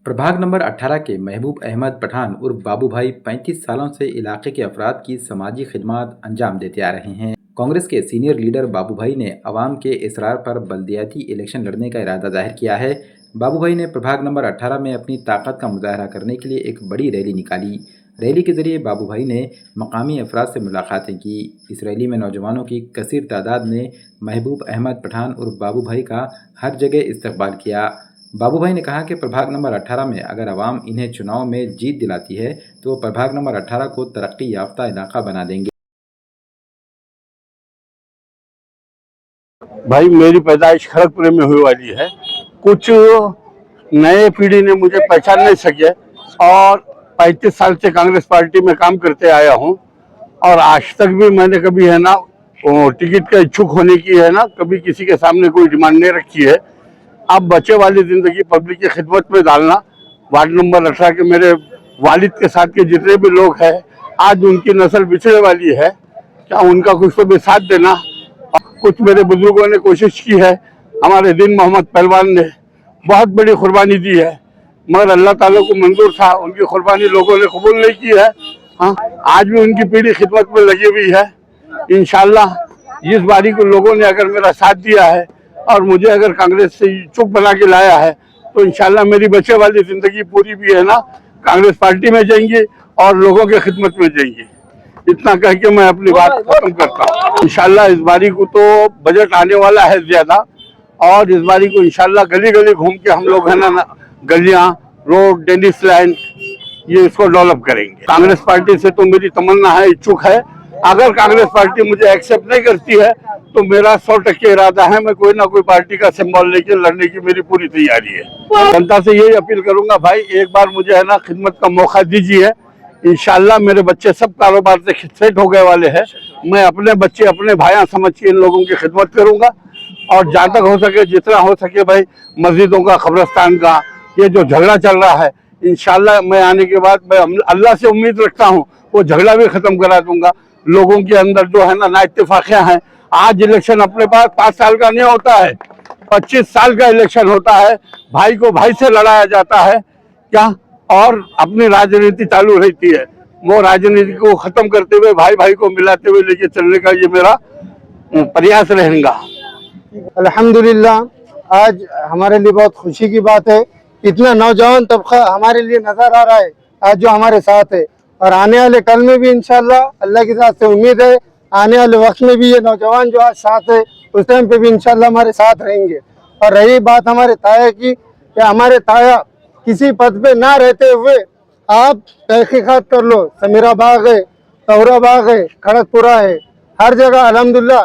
प्रभाग नंबर 18 के महबूब अहमद पठान उर्फ बाबू भाई 35 सालों से इलाके के अफराद की समाजी खिदमत अंजाम देते आ रहे हैं। कांग्रेस के सीनियर लीडर बाबू भाई ने अवाम के इसरार पर बल्दियाती इलेक्शन लड़ने का इरादा जाहिर किया है। बाबू भाई ने प्रभाग नंबर 18 में अपनी ताकत का मुजाहरा करने के लिए एक बड़ी रैली निकाली। रैली के जरिए बाबू भाई ने मकामी अफराद से मुलाकातें की। इस रैली में नौजवानों की कसीर तादाद ने महबूब अहमद पठान उर्फ बाबू भाई का हर जगह इस्तकबाल किया। बाबू भाई ने कहा कि प्रभाग नंबर 18 में अगर आवाम इन्हें चुनाव में जीत दिलाती है तो वो प्रभाग नंबर 18 को तरक्की याफ्ता इलाका बना देंगे। भाई मेरी पैदाइश खड़गपुर में हुई वाली है। कुछ नए पीढ़ी ने मुझे पहचान नहीं सके और 35 साल से कांग्रेस पार्टी में काम करते आया हूं और आज तक भी मैंने कभी है ना टिकट का इच्छुक होने की है ना कभी किसी के सामने कोई डिमांड नहीं रखी है। अब बचे वाली जिंदगी पब्लिक की खिदमत में डालना। वार्ड नंबर 18 के मेरे वालिद के साथ के जितने भी लोग हैं आज उनकी नस्ल बिछड़े वाली है, क्या उनका कुछ तो भी साथ देना। कुछ मेरे बुजुर्गों ने कोशिश की है, हमारे दिन मोहम्मद पहलवान ने बहुत बड़ी कुर्बानी दी है मगर अल्लाह ताला को मंजूर था, उनकी कुर्बानी लोगों ने कबूल नहीं की है। हाँ, आज भी उनकी पीढ़ी खिदमत में लगी हुई है। इंशाल्लाह इस बारी को लोगों ने अगर मेरा साथ दिया है और मुझे अगर कांग्रेस से चुप बना के लाया है तो इंशाल्लाह मेरी बचे वाली जिंदगी पूरी भी है ना कांग्रेस पार्टी में जाएंगी और लोगों के खिदमत में जाएंगी। इतना कह के मैं अपनी बात खत्म करता हूँ। इंशाल्लाह इस बारी को तो बजट आने वाला है ज्यादा और इस बारी को इंशाल्लाह गली गली घूम के हम लोग है ना गलियां, रोड, टेनिस लाइन ये इसको डेवलप करेंगे। कांग्रेस पार्टी से तो मेरी तमन्ना है, इच्छुक है। अगर कांग्रेस पार्टी मुझे एक्सेप्ट नहीं करती है तो मेरा 100% इरादा है, मैं कोई ना कोई पार्टी का सिंबल लेके लड़ने की मेरी पूरी तैयारी है। जनता से यही अपील करूंगा, भाई एक बार मुझे है ना खिदमत का मौका दीजिए। इंशाल्लाह मेरे बच्चे सब कारोबार से सेट हो गए वाले हैं। मैं अपने बच्चे अपने भाइयां समझ के इन लोगों की खिदमत करूंगा और जहाँ तक हो सके जितना हो सके भाई मस्जिदों का, कब्रिस्तान का ये जो झगड़ा चल रहा है इंशाल्लाह मैं आने के बाद मैं अल्लाह से उम्मीद रखता हूँ वो झगड़ा भी खत्म करा दूंगा। लोगों के अंदर जो है ना इत्तेफाकियां हैं, आज इलेक्शन अपने पास 5 साल का नहीं होता है, 25 साल का इलेक्शन होता है। भाई को भाई से लड़ाया जाता है क्या और अपनी राजनीति चालू रहती है। वो राजनीति को खत्म करते हुए भाई भाई को मिलाते हुए लेके चलने का ये मेरा प्रयास रहेगा। अल्हम्दुलिल्लाह आज हमारे लिए बहुत खुशी की बात है, इतना नौजवान तबका हमारे लिए नजर आ रहा है आज जो हमारे साथ है और आने वाले कल में भी इंशाल्लाह अल्लाह के साथ से उम्मीद है आने वाले वक्त में भी ये नौजवान जो आज साथ है उस टाइम पे भी इंशाल्लाह हमारे साथ रहेंगे। और रही बात हमारे ताया की, कि हमारे ताया किसी पद पे ना रहते हुए आप तहकीकात कर लो, समीरा बाग है, तौरा बाग है, खड़गपुरा है, हर जगह अल्हम्दुलिल्लाह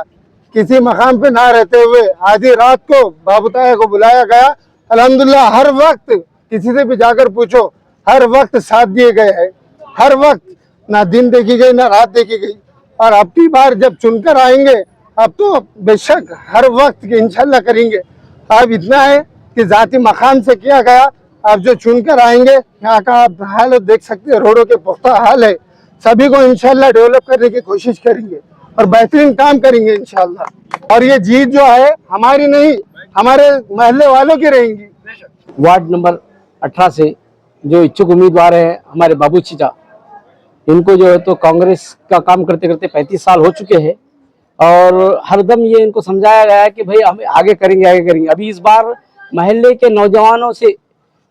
किसी मकाम पे ना रहते हुए आधी रात को बाबू ताया को बुलाया गया। अल्हम्दुलिल्लाह हर वक्त किसी से भी जाकर पूछो, हर वक्त साथ दिए गए हैं, हर वक्त ना दिन देखी गई ना रात देखी गई। और अब की बार जब चुनकर आएंगे अब तो बेशक हर वक्त इंशाल्लाह करेंगे। अब इतना है कि जाती मकाम से किया गया, अब जो चुनकर आएंगे यहाँ का आप हाल देख सकते हैं, रोडों के पुख्ता हाल है, सभी को इंशाल्लाह डेवलप करने की कोशिश करेंगे और बेहतरीन काम करेंगे इंशाल्लाह। और ये जीत जो है हमारी नहीं हमारे महल्ले वालों की रहेंगी। वार्ड नंबर 18 से जो इच्छुक उम्मीदवार है हमारे बाबू चीचा, इनको जो है तो कांग्रेस का काम करते करते 35 साल हो चुके हैं और हरदम ये इनको समझाया गया है कि भाई हम आगे करेंगे आगे करेंगे। अभी इस बार महल्ले के नौजवानों से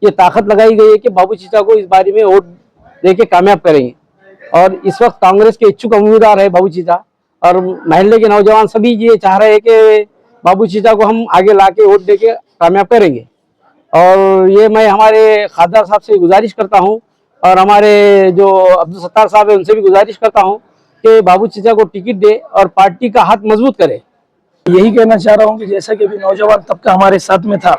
ये ताकत लगाई गई है कि बाबू चीचा को इस बारी में वोट देके कामयाब करेंगे और इस वक्त कांग्रेस के इच्छुक उम्मीदवार है बाबू चीचा और महल्ले के नौजवान सभी ये चाह रहे हैं कि बाबू चीचा को हम आगे ला के वोट दे के कामयाब करेंगे। और ये मैं हमारे खासदार साहब से गुजारिश करता हूँ और हमारे जो अब्दुल सत्तार साहब है उनसे भी गुजारिश करता हूँ कि बाबू चीचा को टिकट दे और पार्टी का हाथ मजबूत करे। यही कहना चाह रहा हूँ कि जैसा कि अभी नौजवान तबका हमारे साथ में था,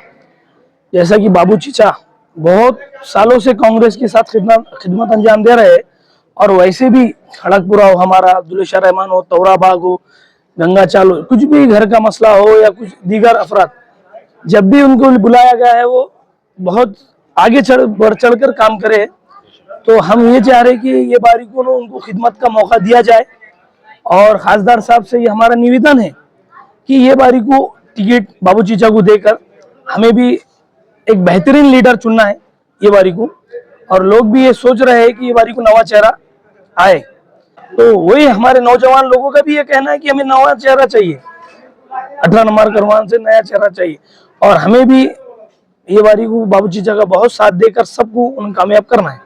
जैसा कि बाबू चीचा बहुत सालों से कांग्रेस के साथ खिदमत अंजाम दे रहे हैं और वैसे भी खड़गपुरा हो, हमारा अब्दुल रहमान हो, तौरा बाग हो, गंगा चाल हो, कुछ भी घर का मसला हो या कुछ दीगर अफराद, जब भी उनको बुलाया गया है वो बहुत आगे बढ़ चढ़ कर काम करे। तो हम ये चाह रहे कि ये बारी को उनको खिदमत का मौका दिया जाए और खासदार साहब से ये हमारा निवेदन है कि ये बारी को टिकट बाबू चीचा को देकर हमें भी एक बेहतरीन लीडर चुनना है। ये बारी को, और लोग भी ये सोच रहे हैं कि ये बारी को नवा चेहरा आए। तो वही हमारे नौजवान लोगों का भी ये कहना है कि हमें नवा चेहरा चाहिए, 18 नंबर करवान से नया चेहरा चाहिए। और हमें भी ये बारी को बाबू चीचा का बहुत साथ देकर सबको उन्हें कामयाब करना है।